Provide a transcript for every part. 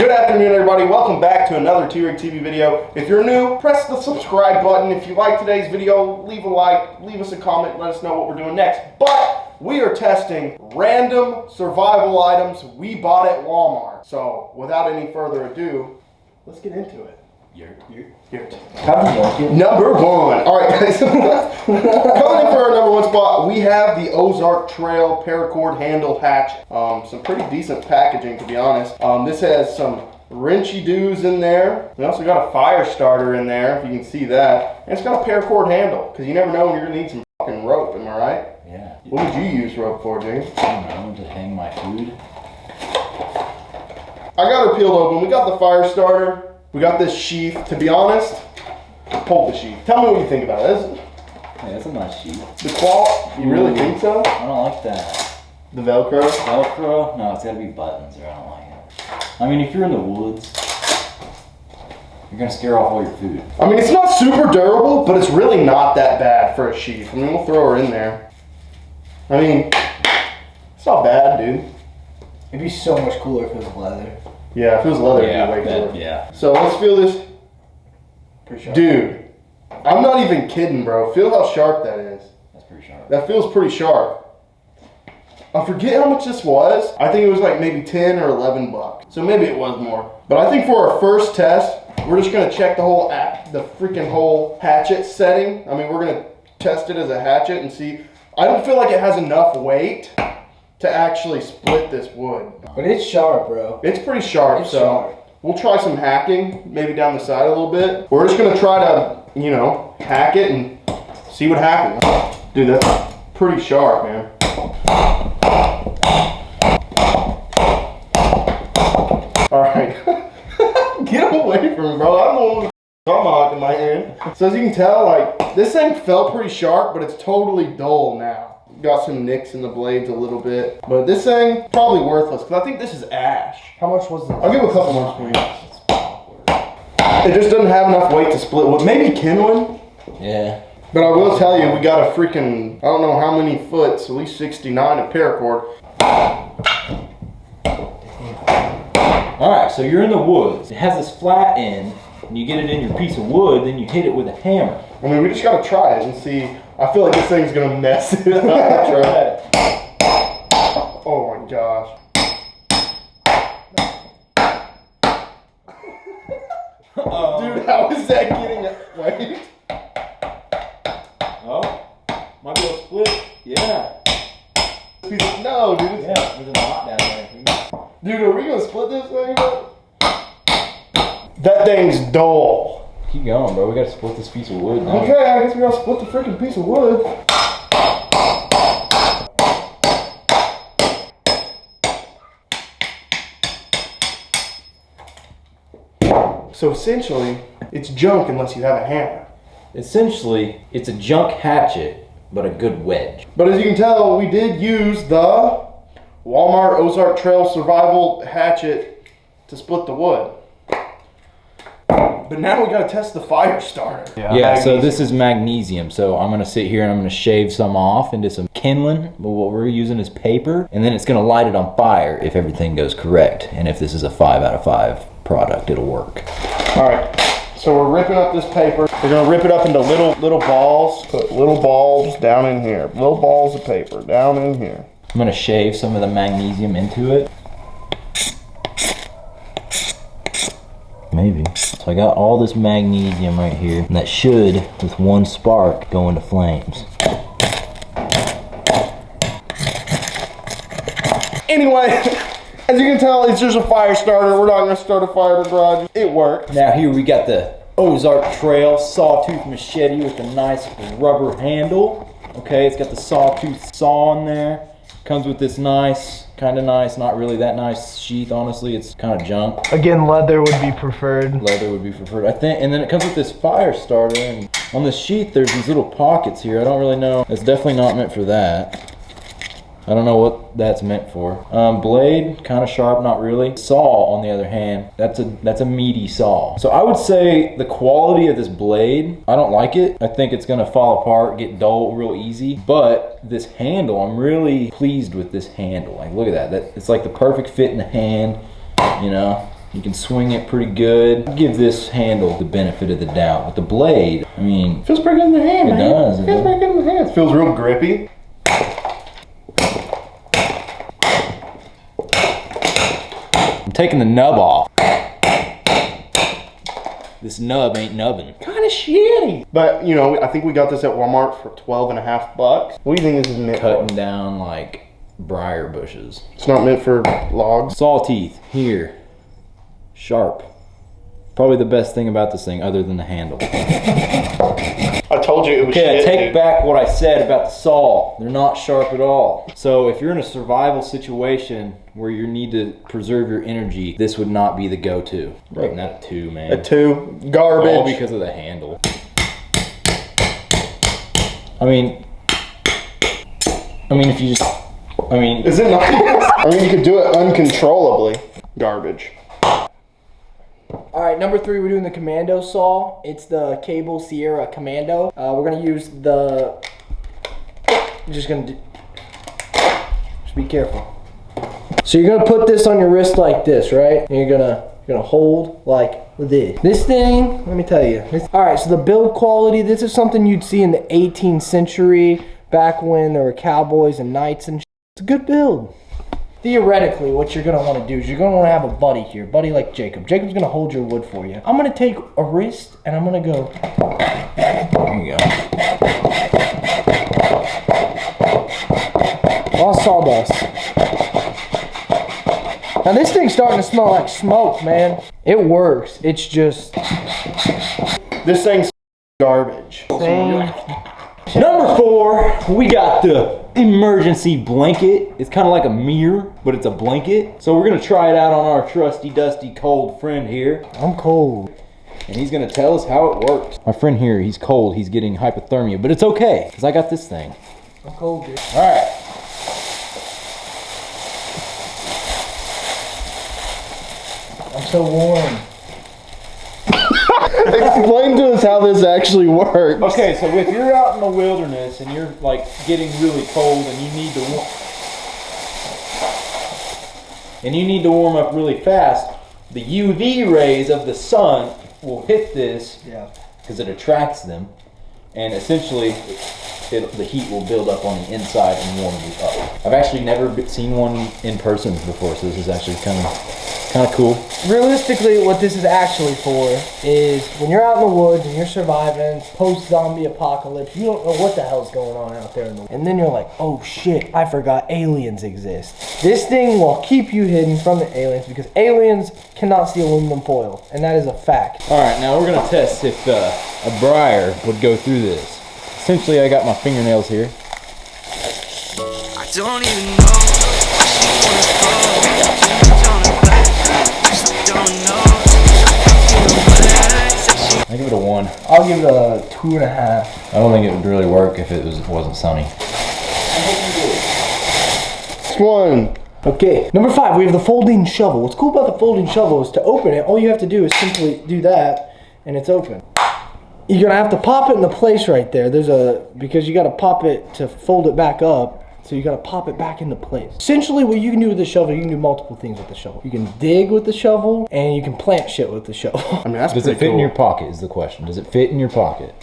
Good afternoon, everybody. Welcome back to another T-Rig TV video. If you're new, press the subscribe button. If you like today's video, leave a like, leave us a comment, let us know what we're doing next. But we are testing random survival items we bought at Walmart. So without any further ado, let's get into it. Yurt. How do you like it? Number one. All right, guys. Coming in for our number one spot, we have the Ozark Trail Paracord handle hatch. Some pretty decent packaging, to be honest. This has some wrenchy-doos in there. We also got a fire starter in there, if you can see that. And it's got a paracord handle, because you never know when you're gonna need some fucking rope. Am I right? Yeah. What would you use rope for, James? I don't know, to hang my food. I got her peeled open. We got the fire starter. We got this sheath. To be honest, hold the sheath. Tell me what you think about it. Hey, that's a nice sheath. The quality, you really think so? I don't like that. The Velcro? Velcro? No, it's gotta be buttons or I don't like it. I mean, if you're in the woods, you're gonna scare off all your food. I mean, it's not super durable, but it's really not that bad for a sheath. I mean, we'll throw her in there. I mean, it's not bad, dude. It'd be so much cooler if it was leather. Yeah, if it was leather, it'd be way cooler. Yeah. So let's feel this. Pretty sharp. Dude, I'm not even kidding, bro. Feel how sharp that is. That's pretty sharp. That feels pretty sharp. I forget how much this was. I think it was like maybe 10 or 11 bucks. So maybe it was more. But I think for our first test, we're just gonna check the freaking whole hatchet setting. I mean, we're gonna test it as a hatchet and see. I don't feel like it has enough weight to actually split this wood. But it's sharp, bro. It's pretty sharp, It's so sharp. we'll try some hacking, maybe down the side a little bit. We're just gonna try to, you know, hack it and see what happens. Dude, that's pretty sharp, man. All right, get away from me, bro. I don't know what the tomahawk in my hand. So as you can tell, like, this thing felt pretty sharp, but it's totally dull now. Got some nicks in the blades a little bit, but this thing probably worthless because I think this is ash. How much was this? I'll give it a couple more screens. It just doesn't have enough weight to split wood. Maybe kindling. Yeah. But I will tell you, we got a freaking, I don't know how many foots, at least 69 of paracord. Alright, so you're in the woods. It has this flat end, and you get it in your piece of wood, then you hit it with a hammer. I mean, we just gotta try it and see. I feel like this thing's gonna mess it up. Try it. Oh my gosh. Dude, how is that getting it? Wait. Oh, might be able to split. Yeah. No, dude. Yeah, there's a knot down there. Dude, are we gonna split this thing up? That thing's dull. Keep going, bro. We gotta split this piece of wood now. Okay, I guess we gotta split the freaking piece of wood. So essentially, it's junk unless you have a hammer. Essentially, it's a junk hatchet, but a good wedge. But as you can tell, we did use the Walmart Ozark Trail Survival Hatchet to split the wood. But now we gotta test the fire starter. Yeah, so this is magnesium. So I'm gonna sit here and I'm gonna shave some off into some kindling. But what we're using is paper, and then it's gonna light it on fire if everything goes correct. And if this is a 5 out of 5 product, it'll work. All right, so we're ripping up this paper. We're gonna rip it up into little balls. Put little balls down in here. Little balls of paper down in here. I'm gonna shave some of the magnesium into it. Maybe. So I got all this magnesium right here, and that should, with one spark, go into flames. Anyway, as you can tell, it's just a fire starter. We're not gonna start a fire in the garage. It worked. Now here we got the Ozark Trail sawtooth machete with a nice rubber handle. Okay, it's got the sawtooth saw in there. Comes with this nice, kind of nice, not really that nice sheath, honestly. It's kind of junk. Again, leather would be preferred. Leather would be preferred, I think. And then it comes with this fire starter, and on the sheath there's these little pockets here. I don't really know. It's definitely not meant for that. I don't know what that's meant for. Blade, kind of sharp, not really. Saw, on the other hand, that's a meaty saw. So I would say the quality of this blade, I don't like it. I think it's gonna fall apart, get dull real easy. But this handle, I'm really pleased with this handle. Like, look at that. It's like the perfect fit in the hand, you know? You can swing it pretty good. Give this handle the benefit of the doubt. With the blade, I mean, Feels pretty good in the hand, it man. does. Feels pretty good in the hand. Feels real grippy. I'm taking the nub off. This nub ain't nubbing. Kind of shitty. But, you know, I think we got this at Walmart for $12.50. What do you think this is meant Cutting for? down like briar bushes. It's not meant for logs. Saw teeth, here. Sharp. Probably the best thing about this thing other than the handle. I told you it was Okay, shit, I take dude. back what I said about the saw. They're not sharp at all. So if you're in a survival situation where you need to preserve your energy, this would not be the go-to. Rating that a 2, man. A 2. Garbage. All because of the handle. I mean, if you just, Is it not? I mean, you could do it uncontrollably. Garbage. All right, number 3, we're doing the Commando Saw. It's the Cable Sierra Commando. We're gonna use the. Just be careful. So you're gonna put this on your wrist like this, right? And you're gonna hold like this. This thing, let me tell you. All right, so the build quality. This is something you'd see in the 18th century, back when there were cowboys and knights and. It's a good build. Theoretically, what you're gonna want to do is you're gonna want to have a buddy here, buddy like Jacob. Jacob's gonna hold your wood for you. I'm gonna take a wrist and I'm gonna go. there you go. Lost sawdust. Now this thing's starting to smell like smoke, man. It works. It's just. This thing's garbage. Number 4, we got the emergency blanket. It's kind of like a mirror, but it's a blanket. So we're gonna try it out on our trusty, dusty, cold friend here. I'm cold. And he's gonna tell us how it works. My friend here, he's cold, he's getting hypothermia, but it's okay, because I got this thing. I'm cold, dude. All right. I'm so warm. Explain to us how this actually works. Okay, so if you're out in the wilderness and you're like getting really cold and you need to warm up really fast, the UV rays of the sun will hit this because it attracts them, and essentially the heat will build up on the inside and warm you up. I've actually never seen one in person before, so this is actually kind of cool. Realistically, what this is actually for is when you're out in the woods and you're surviving post-zombie apocalypse, you don't know what the hell's going on out there in the woods. And then you're like, oh shit, I forgot aliens exist. This thing will keep you hidden from the aliens because aliens cannot see aluminum foil, and that is a fact. All right, now we're gonna test if a briar would go through this. Essentially, I got my fingernails here. I don't even know where she wanna go. I give it a 1. I'll give it a 2.5. I don't think it would really work if it wasn't sunny. Next one. Okay, number 5, we have the folding shovel. What's cool about the folding shovel is to open it, all you have to do is simply do that, and it's open. You're gonna have to pop it into place right there. Because you gotta pop it to fold it back up. So you gotta pop it back into place. Essentially what you can do with the shovel, you can do multiple things with the shovel. You can dig with the shovel, and you can plant shit with the shovel. I mean, that's Does pretty it fit cool. in your pocket is the question. Does it fit in your pocket?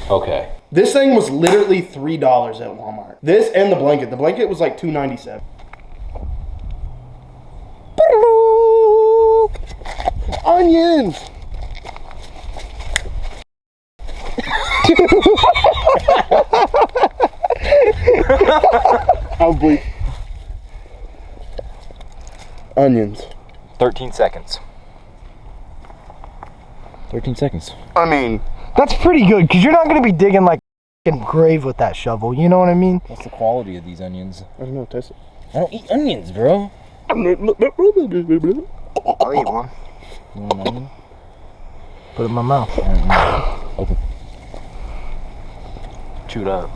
Okay. This thing was literally $3 at Walmart. This and the blanket. The blanket was like $2.97. Onions. I'll bleep. Onions. 13 seconds. 13 seconds. I mean, That's pretty good, because you're not gonna be digging like a grave with that shovel, you know what I mean? What's the quality of these onions? I don't know, taste it. I don't eat onions, bro. I'll eat one. You want an onion? Put it in my mouth. Open. Chew it up.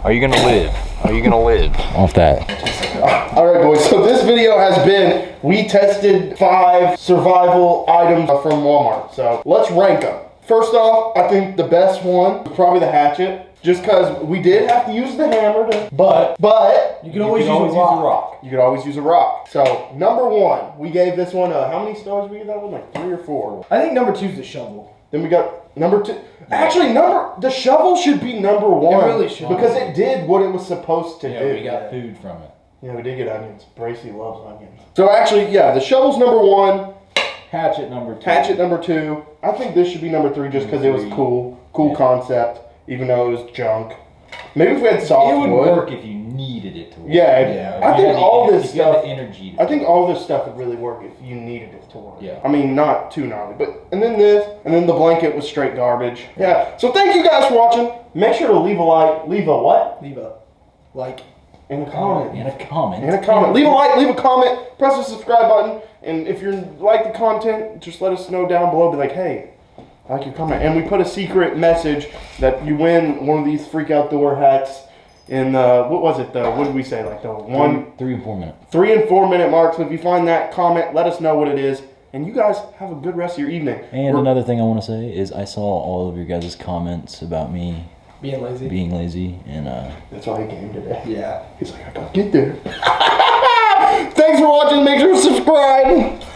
Are you gonna live? Are you gonna live? Off that. Alright boys, so this video has been, we tested 5 survival items from Walmart. So let's rank them. First off, I think the best one was probably the hatchet. just because we did have to use the hammer to, but You can always use a rock. you could always use a rock. So number 1, we gave this one how many stars we gave that one? Like 3 or 4. I think number 2 is the shovel. Then we got number 2. Actually, the shovel should be number 1. It really should. Because it did what it was supposed to Yeah, do. we got food from it. Yeah, we did get onions. Bracy loves onions. So actually, yeah, the shovel's number 1. Hatchet number 2. Hatchet number 2. I think this should be number 3 just because it was cool. Cool concept, even though it was junk. Maybe if we had soft It would wood. work if you needed it to work. Yeah, I If you think had the all ener- this if you had stuff. the energy. I think all this stuff would really work if you needed it to work. Yeah. I mean, not too gnarly, but and then this, and then the blanket was straight garbage. Yeah. So thank you guys for watching. Make sure to leave a like. Leave a what? Leave a like. And a comment. And a comment. And a comment. Leave a like. Leave a comment. Press the subscribe button. And if you like the content, just let us know down below. Be like, hey, I like your comment. And we put a secret message that you win one of these freak outdoor hats. In what was it? What did we say? Like the 3 and 4 minutes. 3 and 4 minute mark. So if you find that, comment. Let us know what it is. And you guys have a good rest of your evening. And another thing I want to say is I saw all of your guys' comments about me Being lazy. being lazy, and That's why he came today. Yeah. He's like, I gotta get there. Thanks for watching. Make sure to subscribe.